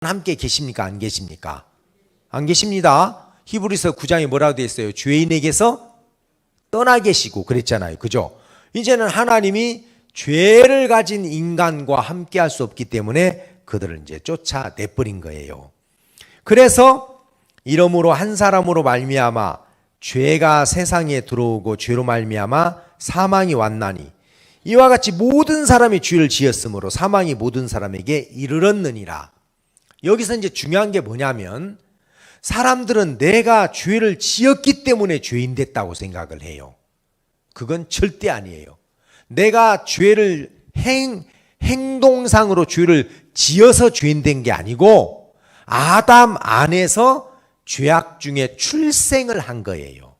함께 계십니까? 안 계십니까? 안 계십니다. 히브리서 9장에 뭐라고 되어 있어요? 죄인에게서 떠나 계시고 그랬잖아요. 그죠? 이제는 하나님이 죄를 가진 인간과 함께 할 수 없기 때문에 그들을 이제 쫓아내버린 거예요. 그래서 이러므로 한 사람으로 말미암아 죄가 세상에 들어오고 죄로 말미암아 사망이 왔나니 이와 같이 모든 사람이 죄를 지었으므로 사망이 모든 사람에게 이르렀느니라. 여기서 이제 중요한 게 뭐냐면 사람들은 내가 죄를 지었기 때문에 죄인 됐다고 생각을 해요. 그건 절대 아니에요. 내가 죄를 행동상으로 죄를 지어서 죄인 된 게 아니고 아담 안에서 죄악 중에 출생을 한 거예요.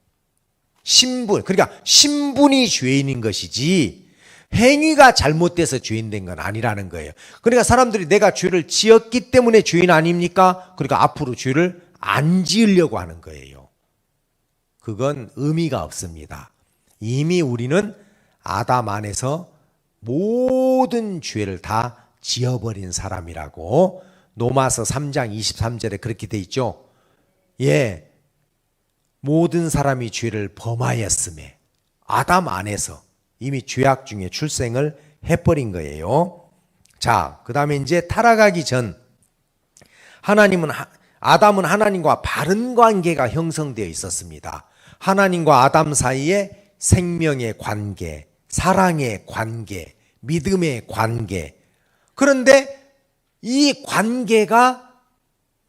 신분, 그러니까 신분이 죄인인 것이지 행위가 잘못돼서 죄인 된 건 아니라는 거예요. 그러니까 사람들이 내가 죄를 지었기 때문에 죄인 아닙니까? 그러니까 앞으로 죄를 안 지으려고 하는 거예요. 그건 의미가 없습니다. 이미 우리는 아담 안에서 모든 죄를 다 지어버린 사람이라고 로마서 3장 23절에 그렇게 돼 있죠. 예, 모든 사람이 죄를 범하였음에 아담 안에서 이미 죄악 중에 출생을 해버린 거예요. 자, 그 다음에 이제 타락하기 전 아담은 하나님과 바른 관계가 형성되어 있었습니다. 하나님과 아담 사이에 생명의 관계, 사랑의 관계, 믿음의 관계. 그런데 이 관계가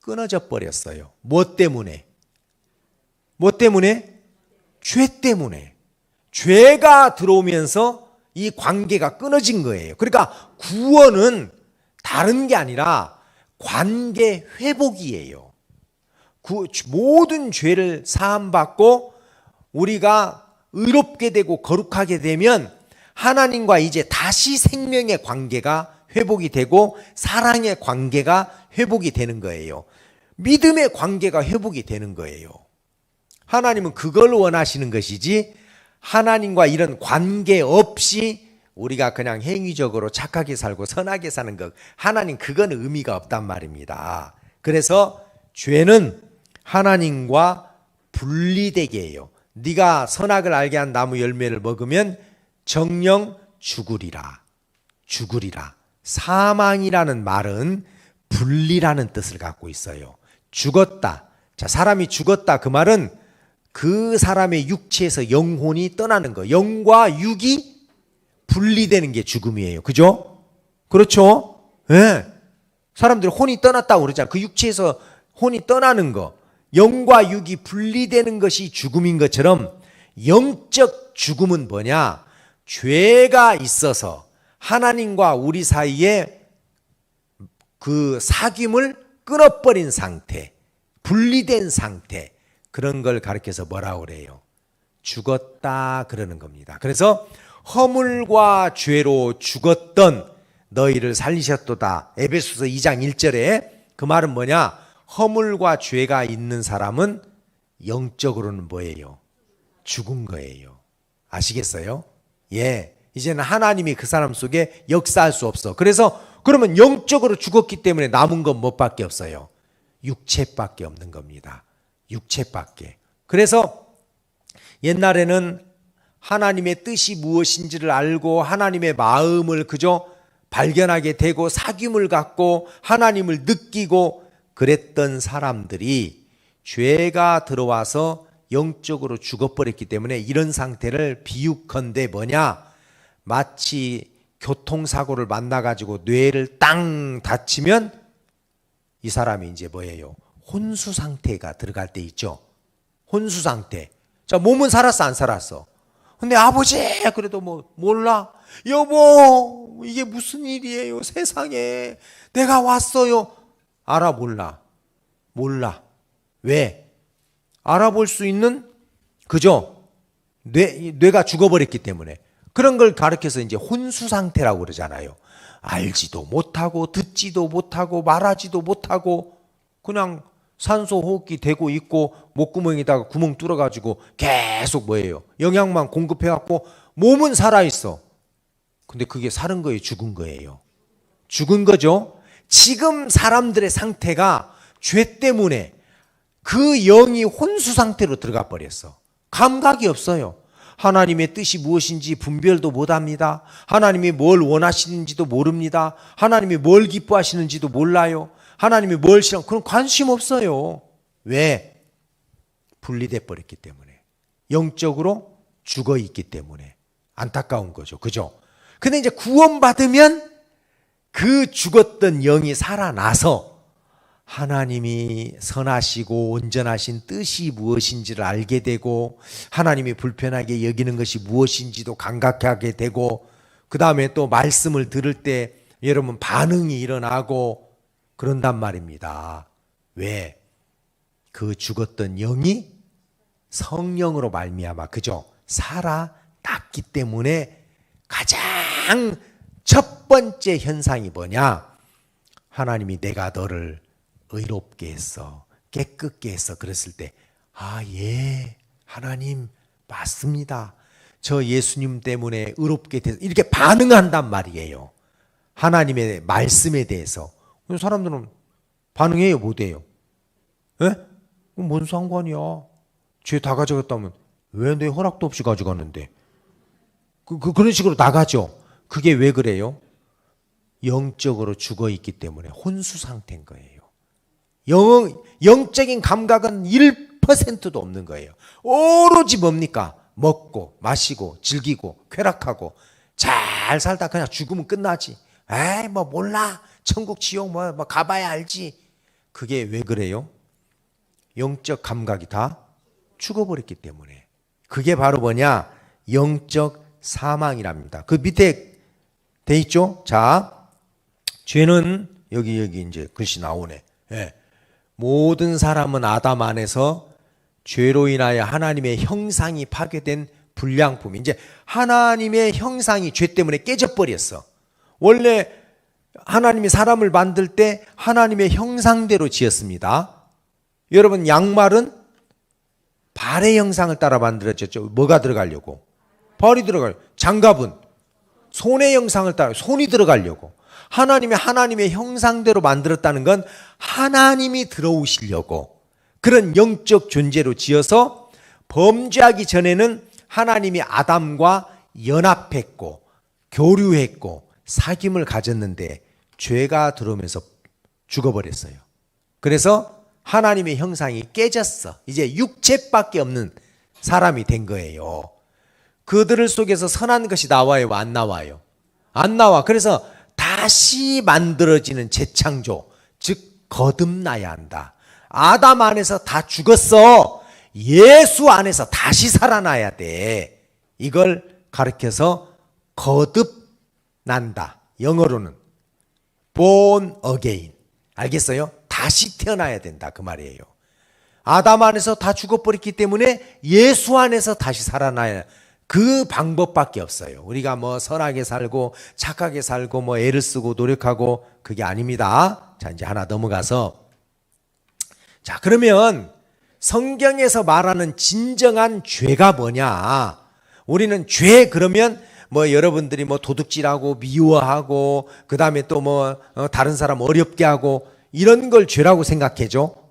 끊어져 버렸어요. 뭐 때문에? 뭐 때문에? 죄 때문에. 죄가 들어오면서 이 관계가 끊어진 거예요. 그러니까 구원은 다른 게 아니라 관계 회복이에요. 모든 죄를 사함받고 우리가 의롭게 되고 거룩하게 되면 하나님과 이제 다시 생명의 관계가 회복이 되고 사랑의 관계가 회복이 되는 거예요. 믿음의 관계가 회복이 되는 거예요. 하나님은 그걸 원하시는 것이지 하나님과 이런 관계 없이 우리가 그냥 행위적으로 착하게 살고 선하게 사는 것, 하나님 그건 의미가 없단 말입니다. 그래서 죄는 하나님과 분리되게 해요. 네가 선악을 알게 한 나무 열매를 먹으면 정녕 죽으리라. 죽으리라. 사망이라는 말은 분리라는 뜻을 갖고 있어요. 죽었다. 자, 사람이 죽었다. 그 말은 그 사람의 육체에서 영혼이 떠나는 거. 영과 육이 분리되는 게 죽음이에요. 그죠? 그렇죠? 예. 네. 사람들이 혼이 떠났다고 그러잖아요. 그 육체에서 혼이 떠나는 거. 영과 육이 분리되는 것이 죽음인 것처럼 영적 죽음은 뭐냐? 죄가 있어서 하나님과 우리 사이에 그 사귐을 끊어버린 상태, 분리된 상태, 그런 걸 가르쳐서 뭐라고 그래요? 죽었다 그러는 겁니다. 그래서 허물과 죄로 죽었던 너희를 살리셨도다. 에베소서 2장 1절에 그 말은 뭐냐? 허물과 죄가 있는 사람은 영적으로는 뭐예요? 죽은 거예요. 아시겠어요? 예. 이제는 하나님이 그 사람 속에 역사할 수 없어. 그래서 그러면 영적으로 죽었기 때문에 남은 건 뭐밖에 없어요? 육체밖에 없는 겁니다. 육체밖에. 그래서 옛날에는 하나님의 뜻이 무엇인지를 알고 하나님의 마음을 그저 발견하게 되고 사귐을 갖고 하나님을 느끼고 그랬던 사람들이 죄가 들어와서 영적으로 죽어버렸기 때문에 이런 상태를 비유컨대 뭐냐? 마치 교통사고를 만나가지고 뇌를 땅 다치면 이 사람이 이제 뭐예요? 혼수 상태가 들어갈 때 있죠. 혼수 상태. 자, 몸은 살았어, 안 살았어? 근데 아버지, 그래도 뭐, 몰라. 여보, 이게 무슨 일이에요, 세상에. 내가 왔어요. 알아, 몰라? 몰라. 왜? 알아볼 수 있는, 그죠? 뇌가 죽어버렸기 때문에. 그런 걸 가르쳐서 이제 혼수 상태라고 그러잖아요. 알지도 못하고, 듣지도 못하고, 말하지도 못하고, 그냥 산소 호흡기 대고 있고 목구멍에다가 구멍 뚫어가지고 계속 뭐예요? 영양만 공급해갖고 몸은 살아있어. 근데 그게 사는 거예요? 죽은 거예요? 죽은 거죠. 지금 사람들의 상태가 죄 때문에 그 영이 혼수 상태로 들어가 버렸어. 감각이 없어요. 하나님의 뜻이 무엇인지 분별도 못합니다. 하나님이 뭘 원하시는지도 모릅니다. 하나님이 뭘 기뻐하시는지도 몰라요. 하나님이 뭘 싫어, 그런 관심 없어요. 왜? 분리돼 버렸기 때문에. 영적으로 죽어 있기 때문에. 안타까운 거죠. 그죠? 근데 이제 구원받으면 그 죽었던 영이 살아나서 하나님이 선하시고 온전하신 뜻이 무엇인지를 알게 되고, 하나님이 불편하게 여기는 것이 무엇인지도 감각하게 되고, 그 다음에 또 말씀을 들을 때 여러분 반응이 일어나고 그런단 말입니다. 왜? 그 죽었던 영이 성령으로 말미암아, 그죠? 살아났기 때문에 가장 첫 번째 현상이 뭐냐? 하나님이 내가 너를 의롭게 했어, 깨끗게 했어. 그랬을 때, 아, 예, 하나님 맞습니다. 저 예수님 때문에 의롭게 됐어. 이렇게 반응한단 말이에요. 하나님의 말씀에 대해서. 사람들은 반응해요, 못해요? 예? 뭔 상관이야? 죄 다 가져갔다면 왜 내 허락도 없이 가져갔는데? 그런 식으로 나가죠. 그게 왜 그래요? 영적으로 죽어 있기 때문에 혼수 상태인 거예요. 영적인 감각은 1%도 없는 거예요. 오로지 뭡니까? 먹고 마시고 즐기고 쾌락하고 잘 살다 그냥 죽으면 끝나지. 에이, 뭐 몰라. 천국 지옥 뭐 가봐야 알지. 그게 왜 그래요? 영적 감각이 다 죽어버렸기 때문에. 그게 바로 뭐냐? 영적 사망이랍니다. 그 밑에 돼 있죠? 자, 죄는 여기 이제 글씨 나오네. 예. 모든 사람은 아담 안에서 죄로 인하여 하나님의 형상이 파괴된 불량품. 이제 하나님의 형상이 죄 때문에 깨져버렸어. 원래 하나님이 사람을 만들 때 하나님의 형상대로 지었습니다. 여러분, 양말은 발의 형상을 따라 만들어졌죠. 뭐가 들어가려고? 발이 들어가요. 장갑은 손의 형상을 따라 손이 들어가려고. 하나님의 형상대로 만들었다는 건 하나님이 들어오시려고 그런 영적 존재로 지어서 범죄하기 전에는 하나님이 아담과 연합했고 교류했고 사귐을 가졌는데 죄가 들어오면서 죽어버렸어요. 그래서 하나님의 형상이 깨졌어. 이제 육체밖에 없는 사람이 된 거예요. 그들 속에서 선한 것이 나와요? 안 나와요? 안 나와. 그래서 다시 만들어지는 재창조, 즉 거듭나야 한다. 아담 안에서 다 죽었어. 예수 안에서 다시 살아나야 돼. 이걸 가르쳐서 거듭난다. 영어로는 born again. 알겠어요? 다시 태어나야 된다, 그 말이에요. 아담 안에서 다 죽어버렸기 때문에 예수 안에서 다시 살아나야, 그 방법밖에 없어요. 우리가 뭐 선하게 살고 착하게 살고 뭐 애를 쓰고 노력하고 그게 아닙니다. 자, 이제 하나 넘어가서, 자, 그러면 성경에서 말하는 진정한 죄가 뭐냐? 우리는 죄 그러면 뭐 여러분들이 뭐 도둑질하고 미워하고 그 다음에 또 뭐 다른 사람 어렵게 하고 이런 걸 죄라고 생각해죠.